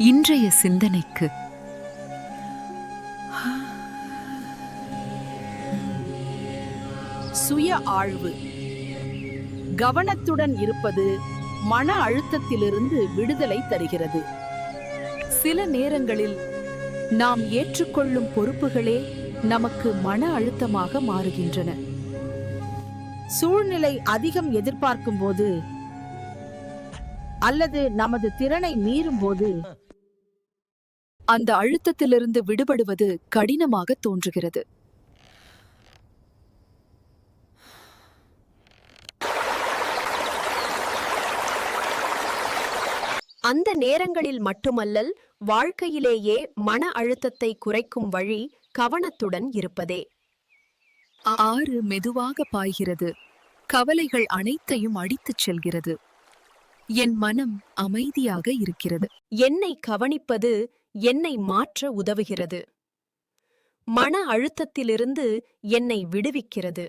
இன்றைய சிந்தனைக்கு சுய ஆழ்வு. கவனத்துடன் இருப்பது மன அழுத்தத்திலிருந்து விடுதலை தருகிறது. சில நேரங்களில் நாம் ஏற்றுக்கொள்ளும் பொறுப்புகளே நமக்கு மன அழுத்தமாக மாறுகின்றன. சூழ்நிலை அதிகம் எதிர்பார்க்கும் போது அல்லது நமது திறனை மீறும் போது அந்த அழுத்தத்திலிருந்து விடுபடுவது கடினமாக தோன்றுகிறது. அந்த நேரங்களில் மட்டுமல்லல், வாழ்க்கையிலேயே மன அழுத்தத்தை குறைக்கும் வழி கவனத்துடன் இருப்பதே. ஆறு மெதுவாக பாய்கிறது, கவலைகள் அனைத்தையும் அடித்துச் செல்கிறது. என் மனம் அமைதியாக இருக்கிறது. என்னை கவனிப்பது என்னை மாற்ற உதவுகிறது. மன அழுத்தத்திலிருந்து என்னை விடுவிக்கிறது.